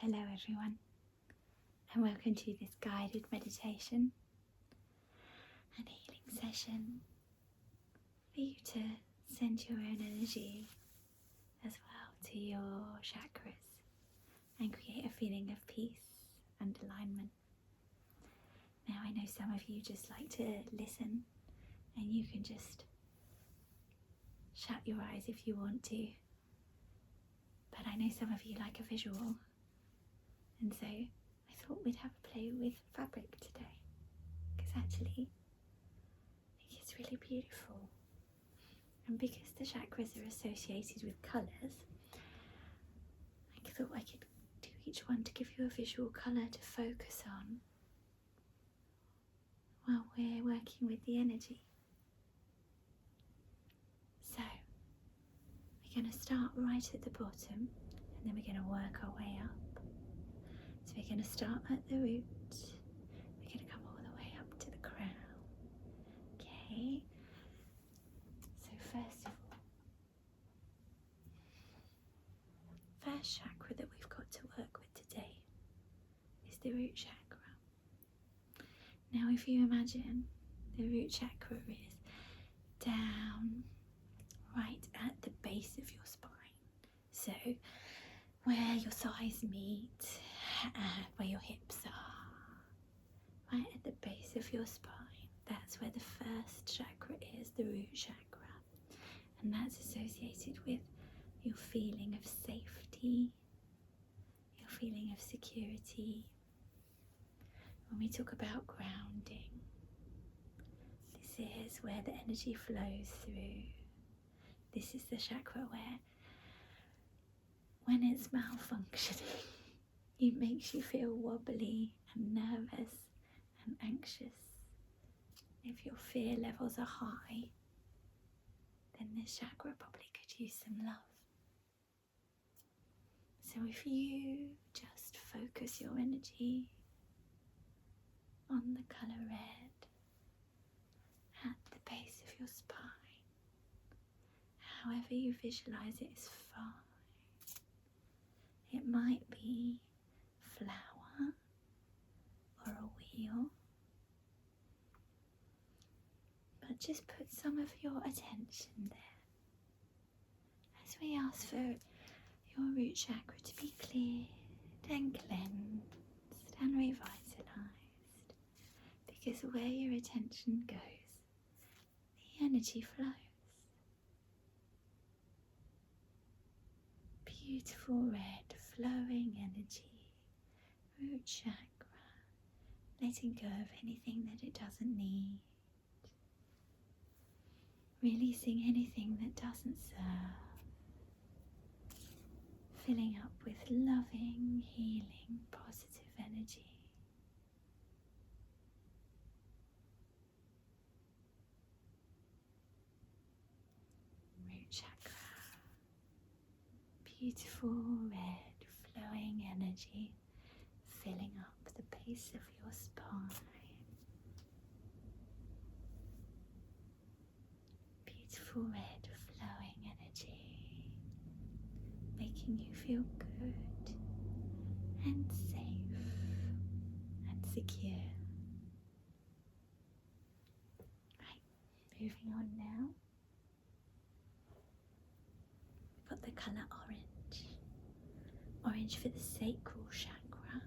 Hello everyone, and welcome to this guided meditation and healing session for you to send your own energy as well to your chakras and create a feeling of peace and alignment. Now I know some of you just like to listen, and you can just shut your eyes if you want to, but I know some of you like a visual. And so I thought we'd have a play with fabric today, because actually I think it's really beautiful. And because the chakras are associated with colours, I thought I could do each one to give you a visual colour to focus on while we're working with the energy. So we're going to start right at the bottom, and then we're going to work our way up. So we're going to start at the root, we're going to come all the way up to the crown. Okay, so first of all, first chakra that we've got to work with today is the root chakra. Now if you imagine, the root chakra is down right at the base of your spine. So where your thighs meet, where your hips are, right at the base of your spine, that's where the first chakra is, the root chakra. And that's associated with your feeling of safety, your feeling of security. When we talk about grounding, this is where the energy flows through. This is the chakra where, when it's malfunctioning, it makes you feel wobbly and nervous and anxious. If your fear levels are high, then this chakra probably could use some love. So if you just focus your energy on the colour red at the base of your spine, however you visualise it is fine. It might be a flower or a wheel, but just put some of your attention there as we ask for your root chakra to be cleared and cleansed and revitalised, because where your attention goes, the energy flows. Beautiful red flowing energy, root chakra, letting go of anything that it doesn't need, releasing anything that doesn't serve, filling up with loving, healing, positive energy. Root chakra, beautiful red flowing energy, filling up the base of your spine. Beautiful red flowing energy, making you feel good and safe and secure. Right, moving on now. We've got the colour orange. Orange for the sacral chakra.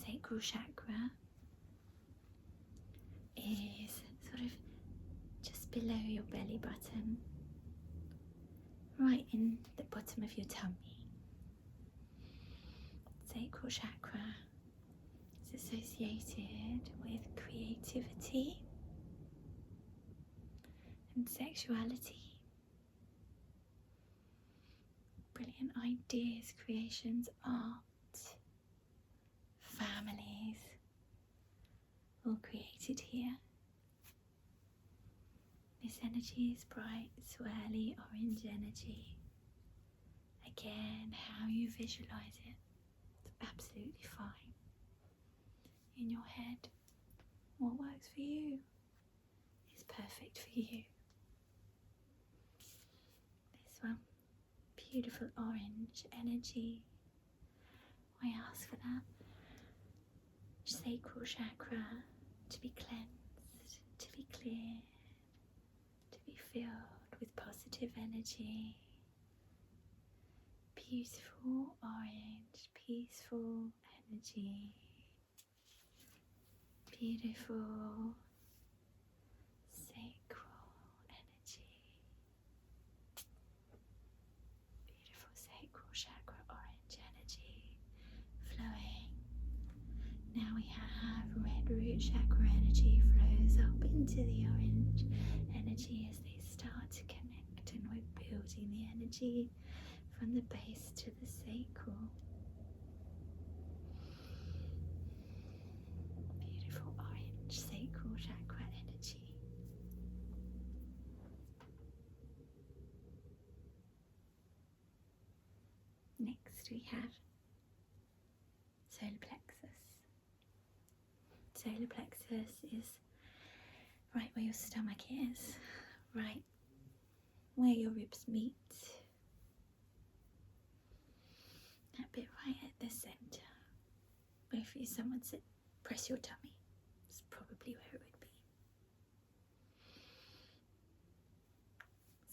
Sacral chakra is sort of just below your belly button, right in the bottom of your tummy. Sacral chakra is associated with creativity and sexuality. Brilliant ideas, creations, art, families, all created here. This energy is bright, swirly, orange energy. Again, how you visualise it, it's absolutely fine. In your head, what works for you is perfect for you. This one, beautiful orange energy, I ask for that sacral chakra to be cleansed, to be cleared, to be filled with positive energy. Beautiful orange, peaceful energy. Beautiful sacral energy. Beautiful sacral chakra orange energy flowing. Now we have red root chakra energy flows up into the orange energy as they start to connect, and we're building the energy from the base to the sacral. Beautiful orange sacral chakra energy. Next we have solar plexus. Solar plexus is right where your stomach is, right where your ribs meet. That bit right at the centre. If someone said, press your tummy, it's probably where it would be.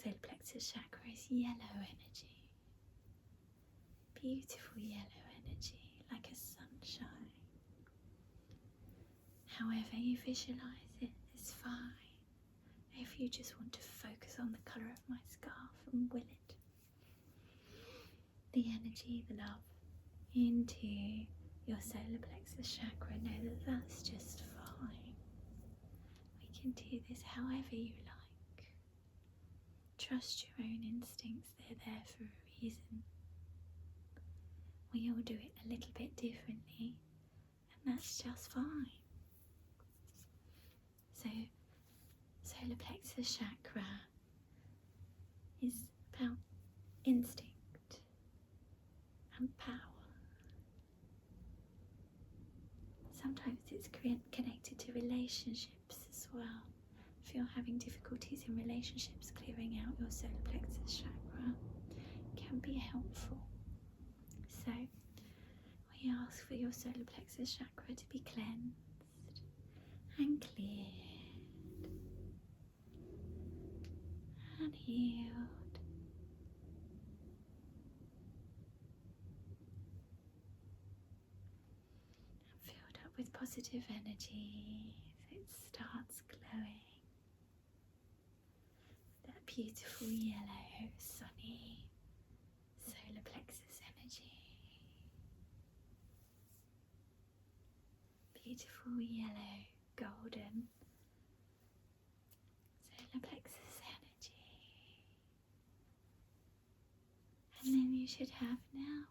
Solar plexus chakra is yellow energy. Beautiful yellow energy, like a sunshine. However you visualise it is fine. If you just want to focus on the colour of my scarf and will it, the energy, the love, into your solar plexus chakra, know that that's just fine. We can do this however you like. Trust your own instincts, they're there for a reason. We all do it a little bit differently, and that's just fine. So, solar plexus chakra is about instinct and power. Sometimes it's connected to relationships as well. If you're having difficulties in relationships, clearing out your solar plexus chakra can be helpful. So we ask for your solar plexus chakra to be cleansed and cleared and healed. And filled up with positive energy as it starts glowing. That beautiful yellow, sunny solar plexus energy. Beautiful yellow, golden solar plexus energy. And then you should have now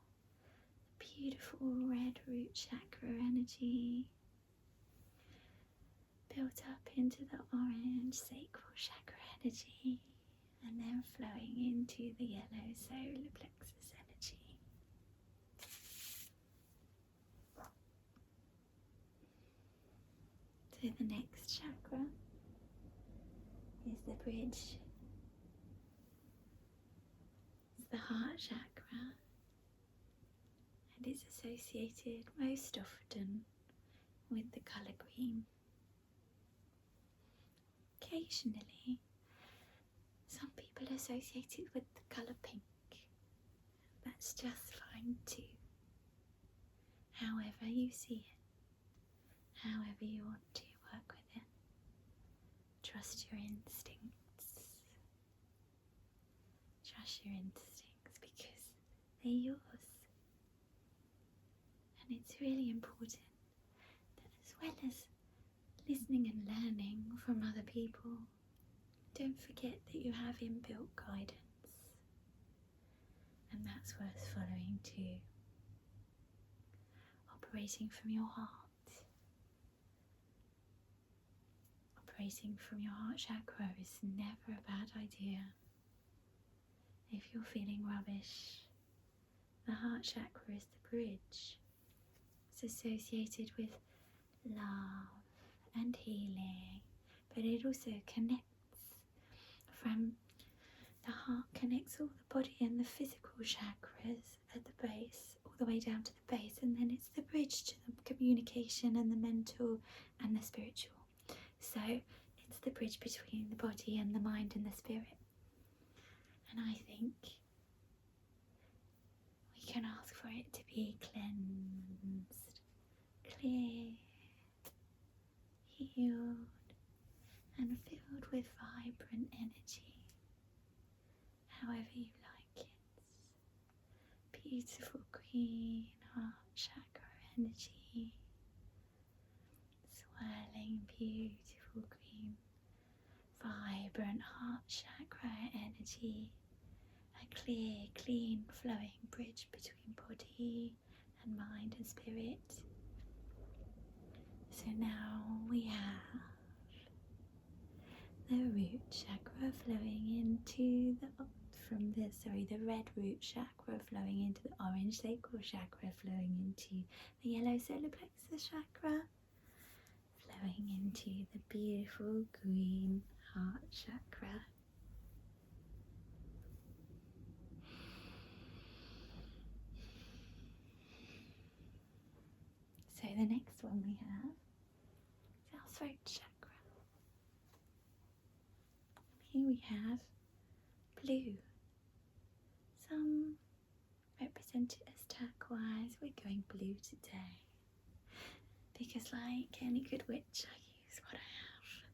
beautiful red root chakra energy built up into the orange sacral chakra energy, and then flowing into the yellow solar plexus energy. So the next chakra is the bridge. It's the heart chakra, and it's associated most often with the colour green. Occasionally, some people associate it with the colour pink. That's just fine too. However you see it, however you want to work with it. Trust your instincts. Trust your instincts because they're yours. And it's really important that as well as listening and learning from other people, don't forget that you have inbuilt guidance. And that's worth following too. Operating from your heart. Operating from your heart chakra is never a bad idea. If you're feeling rubbish, the heart chakra is the bridge. It's associated with love and healing, but it also connects from the heart, connects all the body and the physical chakras at the base, all the way down to the base, and then it's the bridge to the communication and the mental and the spiritual. So it's the bridge between the body and the mind and the spirit. And I think we can ask for it to be cleansed, cleared, healed, and filled with vibrant energy, however you like it. Beautiful green heart chakra energy, swirling beautiful green, vibrant heart chakra energy, a clear, clean, flowing bridge between body and mind and spirit. So now we have the root chakra flowing into the red root chakra flowing into the orange sacral chakra, flowing into the yellow solar plexus chakra, flowing into the beautiful green heart chakra. So the next one we have is our throat chakra. Here we have blue. Some represent it as turquoise. We're going blue today because, like any good witch, I use what I have.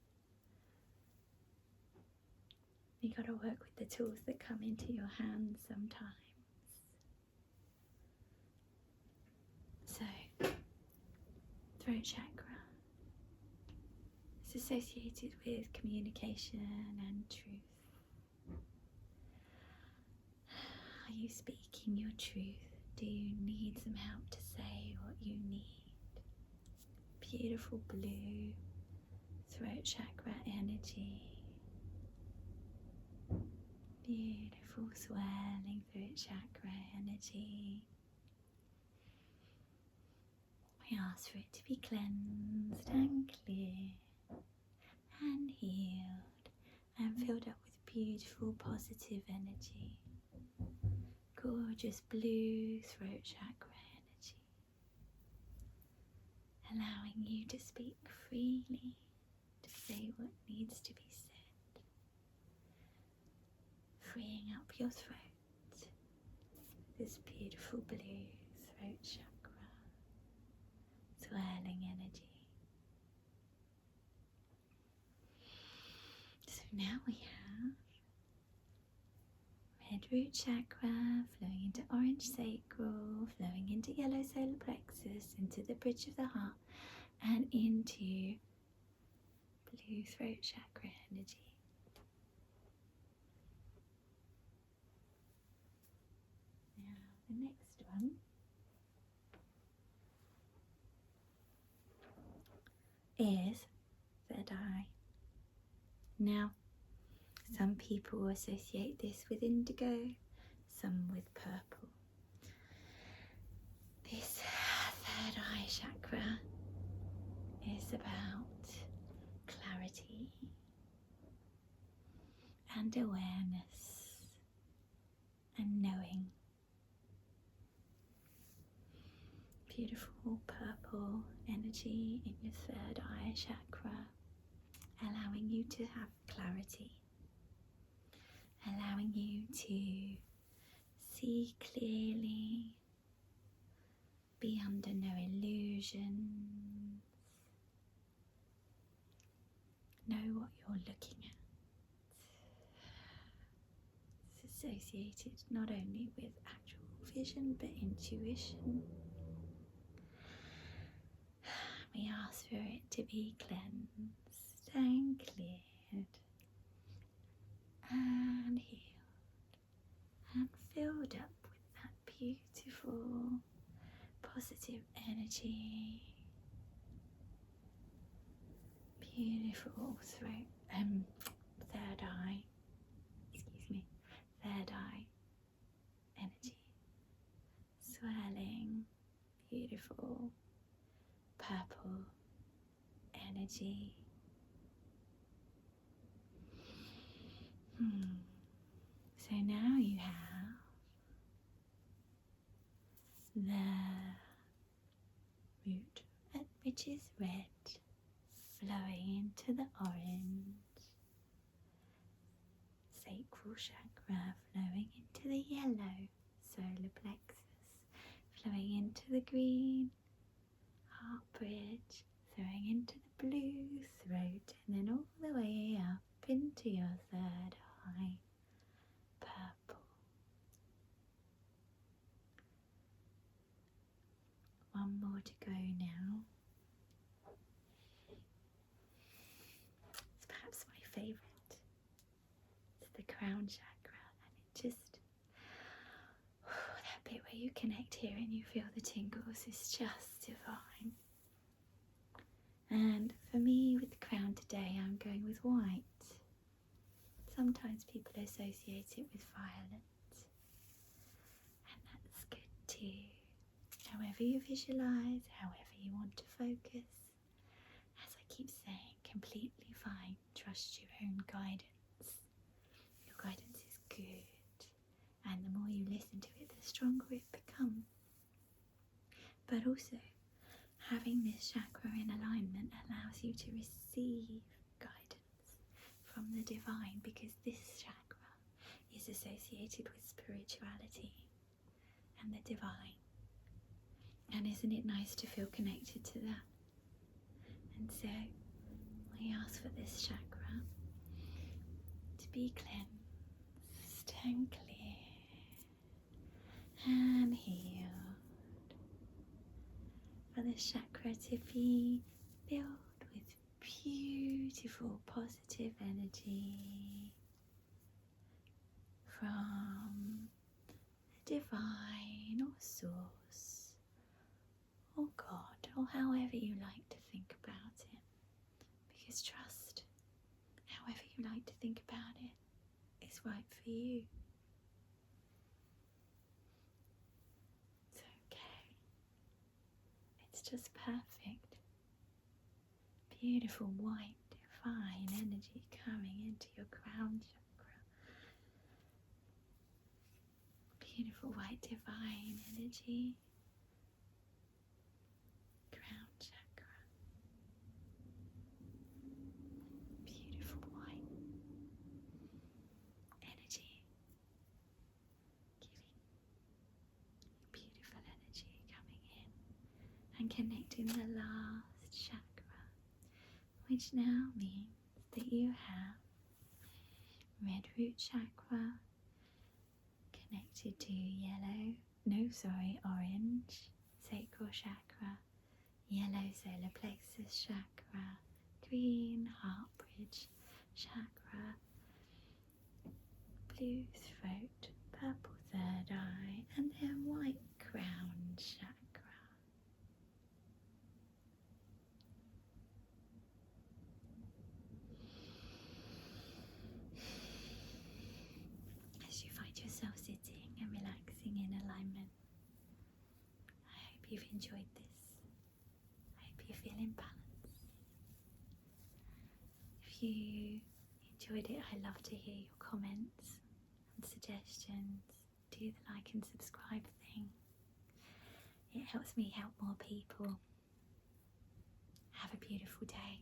You got to work with the tools that come into your hands sometimes. So, throat chakra is associated with communication and truth. Are you speaking your truth? Do you need some help to say what you need? Beautiful blue throat chakra energy. Beautiful swirling throat chakra energy. We ask for it to be cleansed and clear and healed and filled up with beautiful positive energy. Gorgeous blue throat chakra energy, allowing you to speak freely, to say what needs to be said, freeing up your throat, this beautiful blue throat chakra, swirling energy. So now we have red root chakra flowing into orange sacral, flowing into yellow solar plexus, into the bridge of the heart, and into blue throat chakra energy. Now the next one is third eye. Now, some people associate this with indigo, some with purple. This third eye chakra is about clarity and awareness and knowing. Beautiful purple energy in your third eye chakra, allowing you to have clarity, allowing you to see clearly, be under no illusions, know what you're looking at. It's associated not only with actual vision but intuition. We ask for it to be cleansed and cleared and healed and filled up with that beautiful positive energy. Beautiful third eye energy, swirling beautiful purple energy. So now you have the which is red, flowing into the orange. Sacral chakra flowing into the yellow, solar plexus, flowing into the green, heart bridge, flowing into the blue, throat, and then all the way up into your third eye, purple. One more to go now. It's perhaps my favourite. It's the crown chakra, and it just, that bit where you connect here and you feel the tingles is just divine. And for me, with the crown today, I'm going with white. Sometimes people associate it with violet, and that's good too. However you visualise, however you want to focus, as I keep saying, completely fine. Trust your own guidance. Your guidance is good, and the more you listen to it, the stronger it becomes. But also, having this chakra in alignment allows you to receive guidance from the divine, because this chakra is associated with spirituality and the divine. And isn't it nice to feel connected to that? And so we ask for this chakra to be cleansed and clear and healed. For this chakra to be filled with beautiful positive energy from the divine or source or God, or however you like to think about it, because trust, however you like to think about it, is right for you. It's okay. It's just perfect. Beautiful white divine energy coming into your crown chakra. Beautiful white divine energy. Crown chakra. Beautiful white energy. Giving beautiful energy coming in and connecting the last chakra, which now means that you have red root chakra connected to orange sacral chakra, yellow solar plexus chakra, green heart bridge chakra, blue throat, purple third eye, and then white crown chakra. As you find yourself sitting and relaxing in alignment, I hope you've enjoyed this. I hope you feel in balance. If you enjoyed it, I love to hear your comments and suggestions. Do the like and subscribe thing. It helps me help more people. Have a beautiful day.